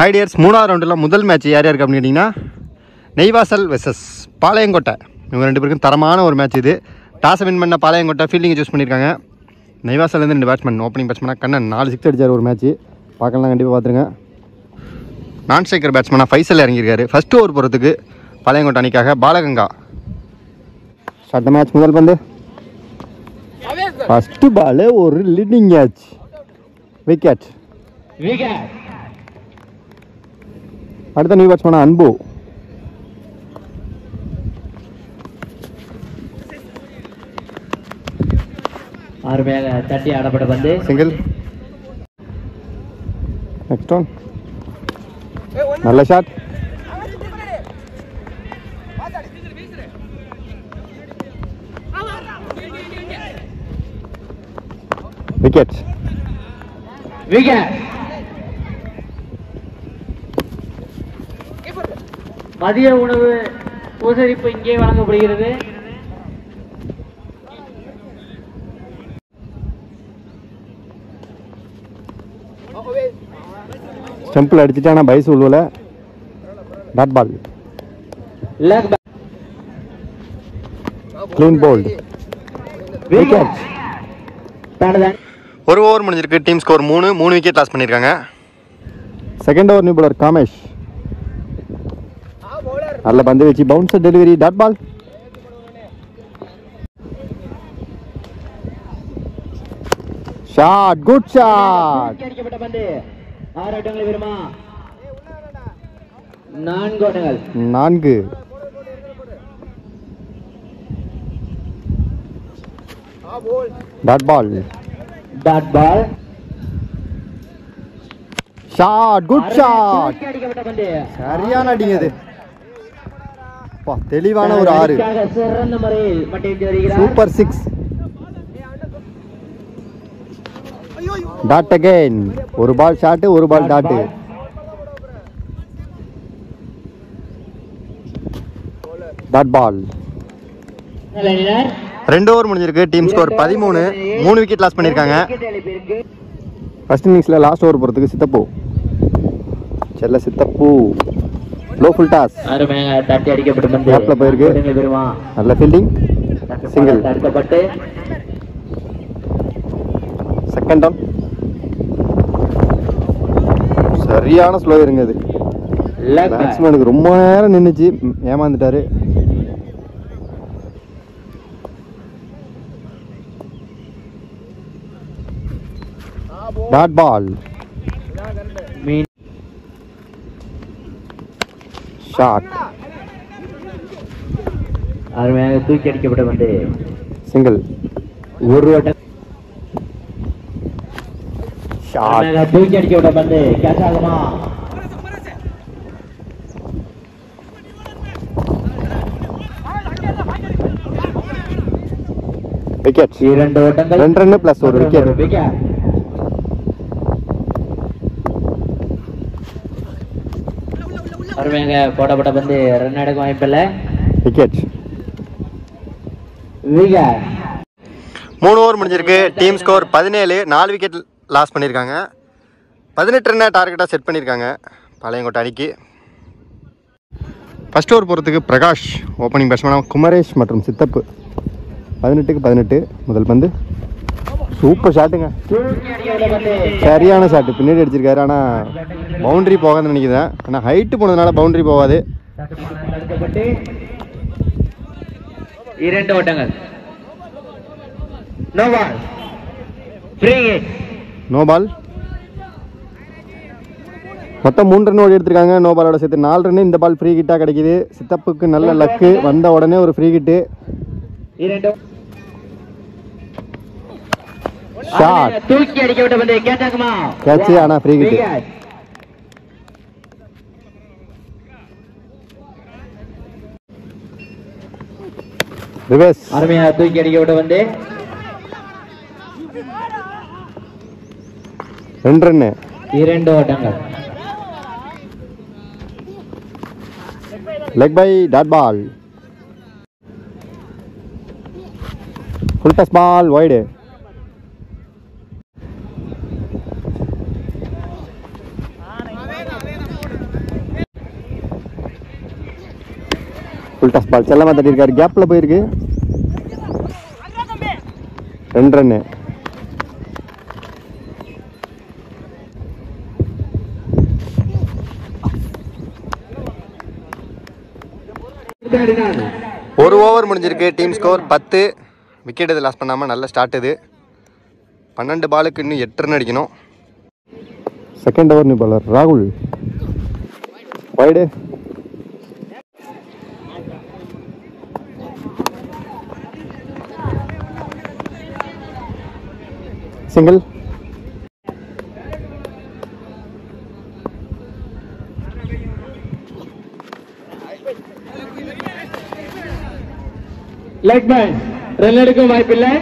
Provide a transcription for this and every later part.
Hi tears, மூணாவது ரவுண்டில் முதல் மேட்ச் யார் யாருக்கு அப்படின்னு கேட்டிங்கன்னா நெய்வாசல் வெர்சஸ் பாளையங்கோட்டை. இவங்க ரெண்டு பேருக்கும் தரமான ஒரு மேட்ச் இது. டாஸை வின் பண்ண பாளையங்கோட்டை ஃபீல்டிங்கை சூஸ் பண்ணியிருக்காங்க. நெய்வாசல்லேருந்து 2 பேட்ஸ்மேன். ஓப்பனிங் பேட்ஸ்மேனாக கண்ணன் 4 6 அடிச்சார் ஒரு மேட்ச்சு. பார்க்கலாம், கண்டிப்பாக பார்த்துருங்க. நான் ஸ்ட்ரைக்கர் பேட்ஸ்மேனாக ஃபைசல் இறங்கியிருக்காரு. ஃபஸ்ட்டு ஓவர் போகிறதுக்கு பாளையங்கோட்டை அணிக்காக பாலகங்கா. Start match. முதல் பந்து, ஃபஸ்ட்டு பால் ஒரு லீடிங் கேட்ச், விக்கெட். அடுத்த நியூ பேட்ஸ்மேனா அன்பு. அருமையாக தட்டி ஆடப்பட்ட பந்து, சிங்கிள். நெக்ஸ்ட் ஒன், நல்ல ஷாட், விக்கெட். மதிய உணவு உபசரிப்பு இங்கே வழங்கப்படுகிறது. ஸ்டம்பிள் அடிச்சுட்டு ஆனால் பைஸ் உழுவல. Dot ball, clean bowled, wicket. ஒரு ஓவர் முடிஞ்சிருக்கு. டீம் ஸ்கோர் 3 விக்கெட் லாஸ் பண்ணியிருக்காங்க. Second over new bowler Kamesh. நல்ல பந்து வச்சு bouncer delivery, dot ball. Shot, good shot. அடிக்கப்பட்ட பந்து 6 ஓட்டங்கள் வருமா? 4 ஓட்டங்கள். 4. Dot ball, shot, good shot. அடிக்கப்பட்ட பந்து சரியான அடிங்க. தெளிவான ஒரு 6. சிறந்த முறையில் மட்டையிட்டு வருகிறார். சூப்பர் 6. Dot again. ஒரு பால் ஷாட், ஒரு ball dot. Dot ball. 2 over முடிஞ்சிருக்கு. Team score 13. 3 விக்கெட் லாஸ் பண்ணியிருக்காங்க. ஃபர்ஸ்ட் இன்னிங்ஸில் லாஸ்ட் ஓவர் போகிறதுக்கு சித்தப்பு. செல்ல சித்தப்பு. Low full toss. அருமையாக தட்டி அடிக்கப்பட்ட பந்து கேப்ல போயிருக்கு. நல்ல ஃபீல்டிங். சிங்கிள். தடுக்கப்பட்டு செகண்ட் டவுன். சரியான ஸ்லோ இருங்க. அது பேட்ஸ்மேனுக்கு ரொம்ப நேரம் நின்றுச்சு, ஏமாந்துட்டாரு. Dot ball, shot. அருமையாக தூக்கி அடிக்கப்பட்ட பந்து சிங்கிள். ஒரு ஓட்டம். ஷாட். தூக்கி அடிக்கப்பட்ட பந்து கேட்ச் ஆகுமா? விக்கெட். 2 ஓட்டங்கள். 2 ரன் பிளஸ் ஒரு விக்கெட். அருமையாக போடப்பட்ட பந்து ரன் எடுக்க வாய்ப்பில்லை. விக்கெட். 3 ஓவர் முடிஞ்சிருக்கு. Team score 17. 4 விக்கெட் லாஸ் பண்ணியிருக்காங்க. 18 ரன்னை டார்கெட்டாக செட் பண்ணியிருக்காங்க பாளையங்கோட்டை அணிக்கு. ஃபர்ஸ்ட் ஓவர் போகிறதுக்கு பிரகாஷ். ஓப்பனிங் பேட்ஸ்மேனாக குமரேஷ் மற்றும் சித்தப்பு. 18க்கு 18. முதல் பந்து சூப்பர் ஷாட்டுங்க. சரியான ஷாட்டு. பின்னாடி அடிச்சிருக்காரு. ஆனால் பவுண்டரி போகாதுன்னு நினைக்கிறேன். ஆனால் ஹைட்டு போனதுனால பவுண்டரி போகாது. 2 ஓட்டங்கள். No ball. No ball. மொத்தம் 3 ரன் ஓடி எடுத்திருக்காங்க. நோ பாலோட சேர்த்து 4 ரன். இந்த பால் ஃப்ரீ கிட்டாக கிடைக்குது. சித்தப்புக்கு நல்ல லக்கு. வந்த உடனே ஒரு ஃப்ரீ கிட்டு. ஷாட். தூக்கி அடிக்கப்பட்ட பந்து கேட்ச் ஆகுமா? கேட்ச், ஆனா ஃப்ரீ கிட். ரிவர்ஸ். அருமையா தூக்கி அடிக்கப்பட்ட பந்து 2 ரன். 2 ஓட்டங்கள். Leg bye, dot ball. Full touch ball, wide. Full toss ball செல்லமாக தட்டியிருக்காரு, கேப்பில் போயிருக்கு. 2 ரன்னு. ஒரு ஓவர் முடிஞ்சிருக்கு. Team score 10. விக்கெட் இது லாஸ் பண்ணாமல் நல்ல ஸ்டார்ட் இது. 12 பாலுக்கு இன்னும் 8 ரன் அடிக்கணும். செகண்ட் ஓவர் நியூ பாலர் ராகுல். Wide. Single. Leg back run எடுக்கும் வாய்ப்பில்லை.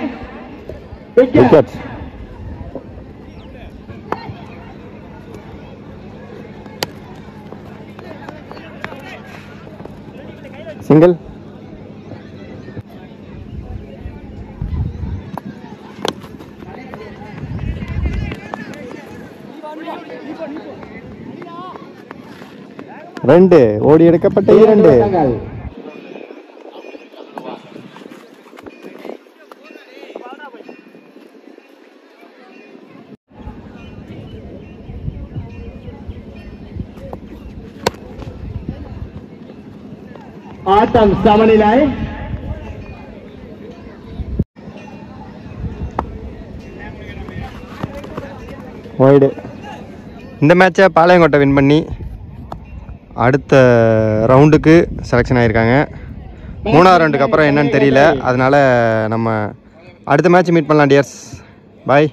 விக்கெட். சிங்கிள். ரெண்டு ஓடி எடுக்கப்பட்ட 2. ஆட்டம் சமநிலை. வைடு. இந்த மேட்சை பாளையங்கோட்டை வின் பண்ணி அடுத்த ரவுண்டுக்கு செலெக்ஷன் ஆகியிருக்காங்க. 3ஆவது ரவுண்டுக்கு அப்புறம் என்னன்னு தெரியல. அதனால் நம்ம அடுத்த மேட்ச் மீட் பண்ணலாம் டியர்ஸ். பாய்.